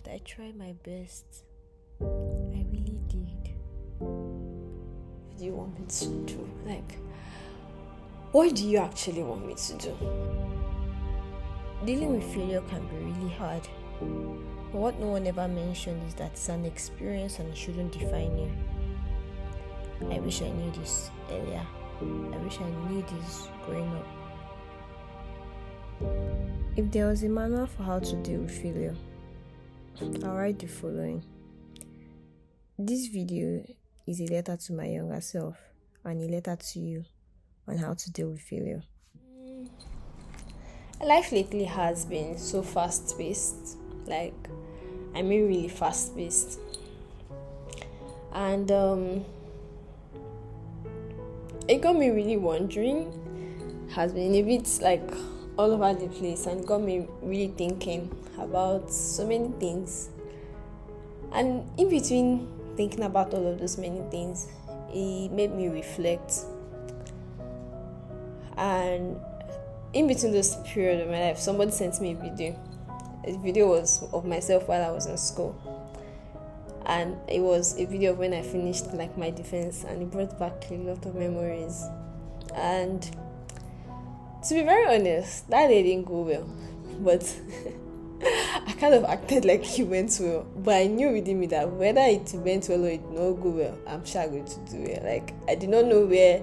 I tried my best. I really did. What do you want me to do? What do you actually want me to do? Dealing with failure can be really hard. But what no one ever mentioned is that it's an experience and it shouldn't define you. I wish I knew this earlier. I wish I knew this growing up. If there was a manual for how to deal with failure, I'll write the following. This video is a letter to my younger self and a letter to you on how to deal with failure. Life lately has been so fast-paced. Really fast-paced. And it got me really wondering. Has been a bit all over the place and got me really thinking about so many things. And in between thinking about all of those many things, it made me reflect. And in between those periods of my life, somebody sent me a video. The video was of myself while I was in school. And it was a video of when I finished my defense, and it brought back a lot of memories. And to be very honest, that day didn't go well. But I kind of acted like it went well. But I knew within me that whether it went well or it did not go well, I'm sure I'm going to do it. I did not know where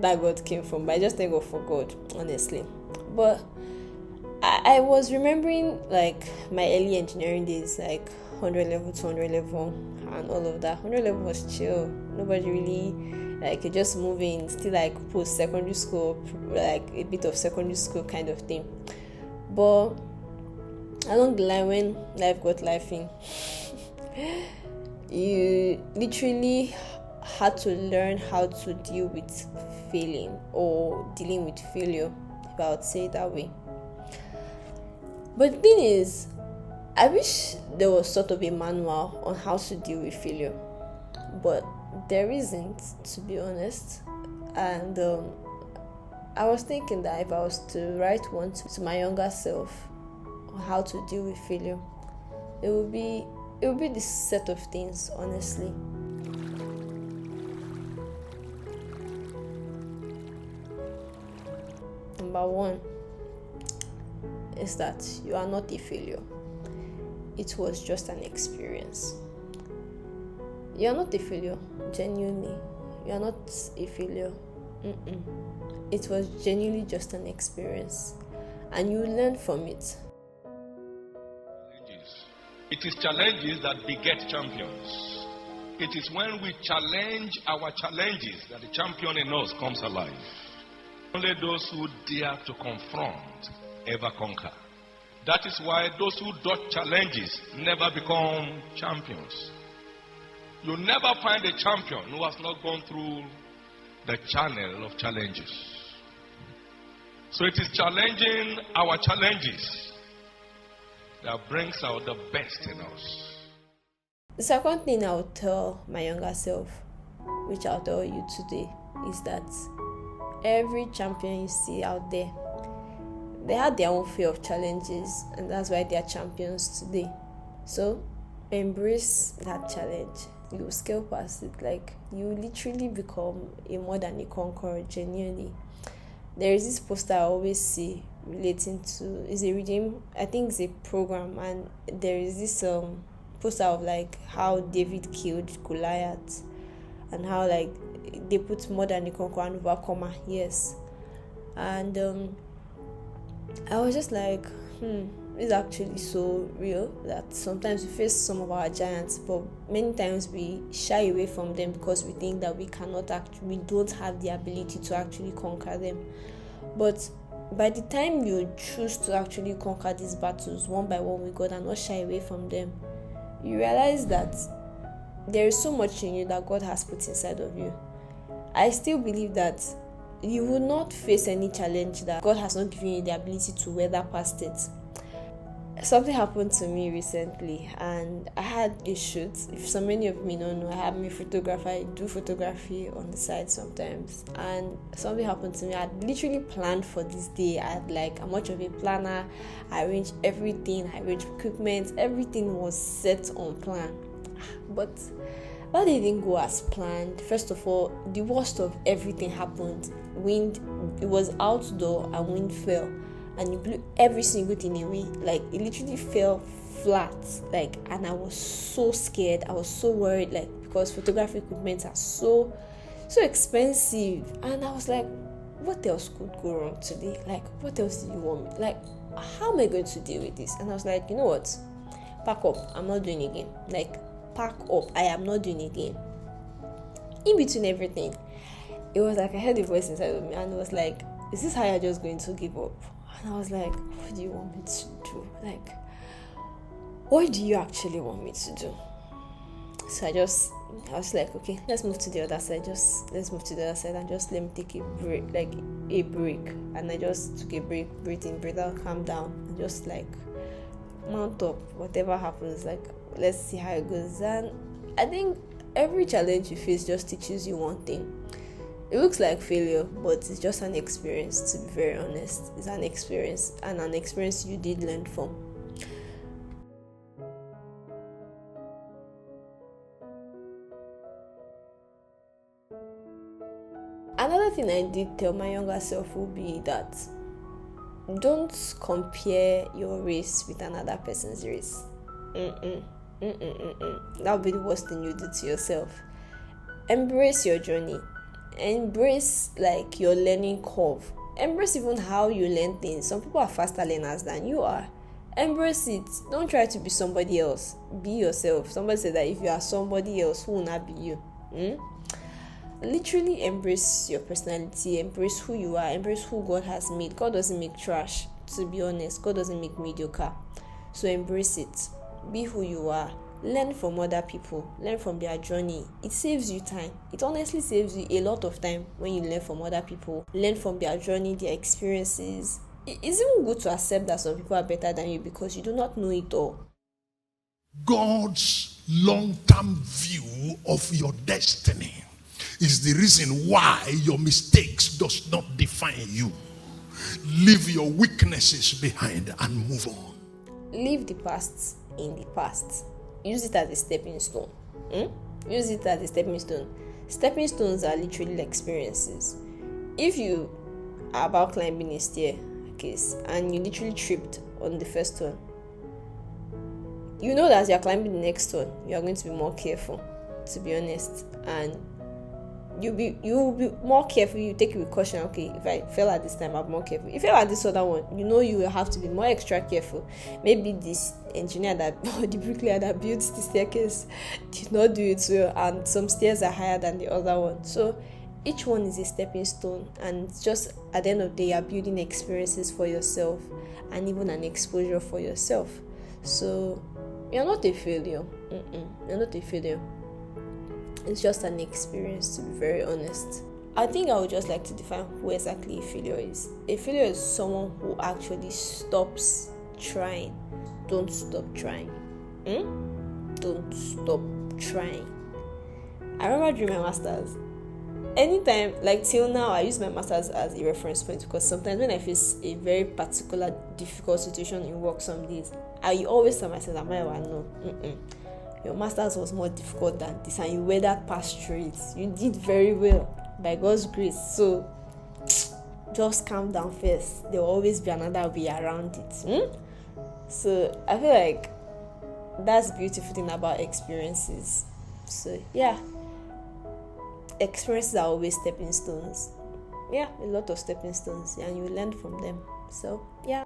that God came from, but I just thank God for God, honestly. But I was remembering my early engineering days, 100 level, 200 level, and all of that. 100 level was chill. Nobody really just moving, still post secondary school, a bit of secondary school kind of thing. But along the line, when life got lifing, you literally had to learn how to deal with failing or dealing with failure, if I would say it that way. But the thing is, I wish there was sort of a manual on how to deal with failure, but there isn't, to be honest. And I was thinking that if I was to write one to my younger self on how to deal with failure, it would be this set of things, honestly. Number one is that you are not a failure. It was just an experience. You are not a failure, genuinely. You are not a failure. It was genuinely just an experience, and you learn from it. It is challenges that beget champions. It is when we challenge our challenges that the champion in us comes alive. Only those who dare to confront ever conquer. That is why those who dodge challenges never become champions. You'll never find a champion who has not gone through the channel of challenges. So it is challenging our challenges that brings out the best in us. The second thing I would tell my younger self, which I'll tell you today, is that every champion you see out there, they had their own fear of challenges, and that's why they are champions today. So embrace that challenge. You scale past it. You literally become a more than a conqueror, genuinely. There is this poster I always see relating to, I think it's a program, and there is this poster of how David killed Goliath, and how they put more than a conqueror and overcomer. Yes. And I was just it's actually so real that sometimes we face some of our giants, but many times we shy away from them because we think that we don't have the ability to actually conquer them. But by the time you choose to actually conquer these battles one by one with God and not shy away from them, you realize that there is so much in you that God has put inside of you. I still believe that you will not face any challenge that God has not given you the ability to weather past it. Something happened to me recently, and I had a shoot. If so many of me don't know, I am a photographer. I do photography on the side sometimes, and something happened to me. I had literally planned for this day. I had like a much of a planner. I arranged everything. I arranged equipment. Everything was set on plan, but that didn't go as planned. First of all, the worst of everything happened. Wind. It was outdoor, and wind fell. And it blew every single thing away. Like, it literally fell flat. Like, and I was so scared. I was so worried, like, because photography equipment are so expensive. And I was like, what else could go wrong today? Like, what else do you want me? Like, how am I going to deal with this? And I was like, you know what? Pack up. I'm not doing it again. Like, pack up. I am not doing it again. In between everything, it was like I heard a voice inside of me, and it was like, is this how you're just going to give up? And I was like, what do you want me to do? Like, what do you actually want me to do? So I was like, okay, let's move to the other side. Let's move to the other side and just let me take a break, like a break. And I just took a break, breathe in, breathe out, calm down, and just like mount up. Whatever happens, like, let's see how it goes. And I think every challenge you face just teaches you one thing. It looks like failure, but it's just an experience, to be very honest. It's an experience, and an experience you did learn from. Another thing I did tell my younger self would be that don't compare your race with another person's race. That would be the worst thing you do to yourself. Embrace your journey. Embrace like your learning curve. Embrace even how you learn things. Some people are faster learners than you are. Embrace it. Don't try to be somebody else. Be yourself. Somebody said that if you are somebody else, who will not be you? Literally embrace your personality. Embrace who you are. Embrace who God has made. God doesn't make trash, to be honest. God doesn't make mediocre. So embrace it. Be who you are. Learn from other people. Learn from their journey. It saves you time. It honestly saves you a lot of time when you learn from other people. Learn from their journey, their experiences. It's even good to accept that some people are better than you because you do not know it all. God's long-term view of your destiny is the reason why your mistakes does not define you. Leave your weaknesses behind and move on. Leave the past in the past. Use it as a stepping stone. Use it as a stepping stone. Stepping stones are literally experiences. If you are about climbing a staircase and you literally tripped on the first one, you know that as you're climbing the next one, you are going to be more careful, to be honest. And you will be more careful. You take it with caution. Okay, if I fell at this time, I'm more careful. If you fell at this other one, you know you will have to be more extra careful. Maybe this engineer or the bricklayer that built the staircase did not do it well, and some stairs are higher than the other one. So each one is a stepping stone, and just at the end of the day, you're building experiences for yourself and even an exposure for yourself. So you're not a failure. You're not a failure. It's just an experience, to be very honest. I think I would just like to define who exactly a failure is. A failure is someone who actually stops trying. Don't stop trying. Don't stop trying. I remember during my master's, anytime, like till now, I use my master's as a reference point because sometimes when I face a very particular difficult situation in work some days, I always tell myself, no. Your master's was more difficult than this and you weathered past through it. You did very well by God's grace. So just calm down first. There will always be another way around it. So I feel like that's the beautiful thing about experiences. So yeah, experiences are always stepping stones. Yeah, a lot of stepping stones, and you learn from them. So yeah.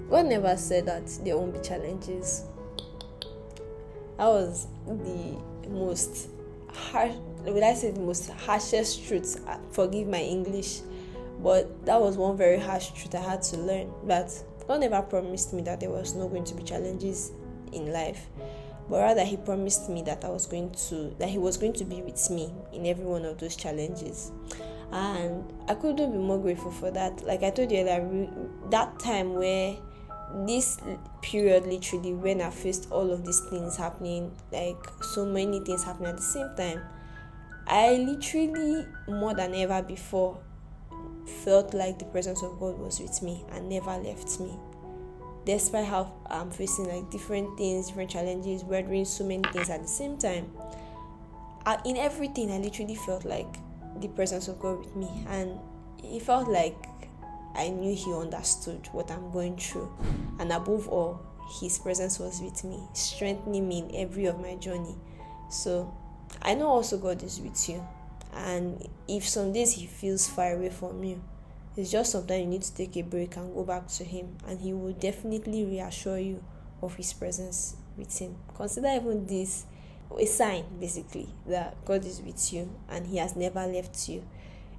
God never said that there won't be challenges. That was the most harshest truth. Forgive my English, but that was one very harsh truth I had to learn. That God never promised me that there was not going to be challenges in life, but rather He promised me that He was going to be with me in every one of those challenges. And I couldn't be more grateful for that. Like I told you earlier, that time where this period literally when I faced all of these things happening, like so many things happening at the same time, I literally more than ever before felt like the presence of God was with me and never left me. Despite how I'm facing like different things, different challenges, we're doing so many things at the same time, in everything I literally felt like the presence of God with me, and it felt like I knew He understood what I'm going through, and above all, His presence was with me, strengthening me in every of my journey. So I know also God is with you, and if some days He feels far away from you, it's just sometimes you need to take a break and go back to Him, and He will definitely reassure you of His presence with Him. Consider even this a sign basically that God is with you and He has never left you.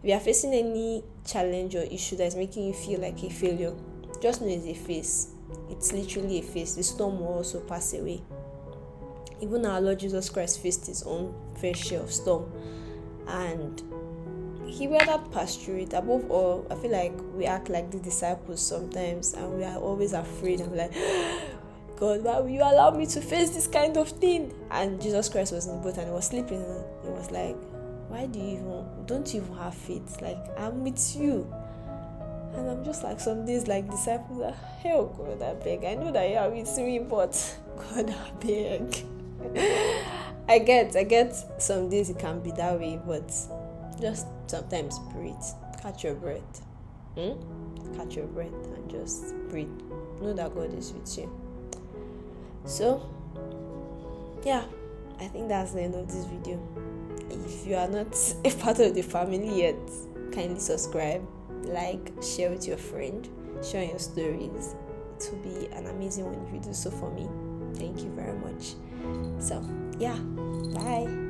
If you are facing any challenge or issue that is making you feel like a failure, just know it's a phase. It's literally a phase. The storm will also pass away. Even our Lord Jesus Christ faced His own fair share of storm, and He weathered past through it. Above all, I feel like we act like the disciples sometimes, and we are always afraid and like, God, why will you allow me to face this kind of thing? And Jesus Christ was in the boat and He was sleeping. And He was like, why don't you even have faith? Like, I'm with you. And I'm just like, some days like disciples are, hell God, I beg. I know that you are with me, but God, I beg. I get some days it can be that way, but just sometimes breathe. Catch your breath. Catch your breath and just breathe. Know that God is with you. So, yeah, I think that's the end of this video. If you are not a part of the family yet, kindly subscribe, like, share with your friend, share your stories. It will be an amazing one if you do so for me. Thank you very much. So, yeah, bye.